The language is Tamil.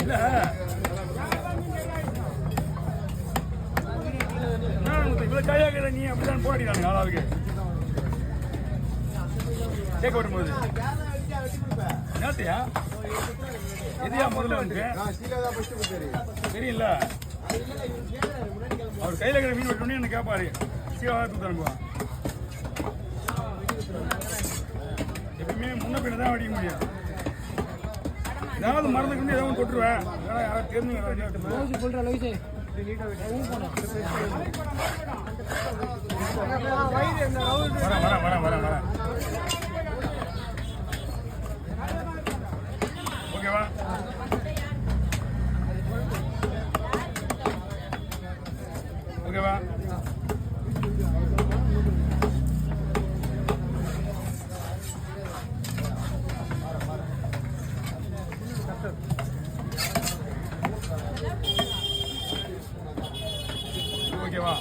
இல்ல இவ்வளவு கையாக நீ அப்படிதான் போராடினாங்க ஆளாளுக்கு கேட்க வரும்போது நேத்தையா எதையா முதல்ல வந்து தெரியல அவர் கையில இருக்கிற மீன் வெட்டணும்னு என்ன கேட்பாரு சீவாக தூத்து அனுப்புவா எப்பவுமே முன்ன பின்ன தான் அடிக்க முடியும் ஏதாவது மறந்துக்கு வந்து ஏதாவது தொட்டுருவேன் யாராவது தெரிஞ்சுங்க வரேன் ஓகேவா ஓகேவா ஓகேவா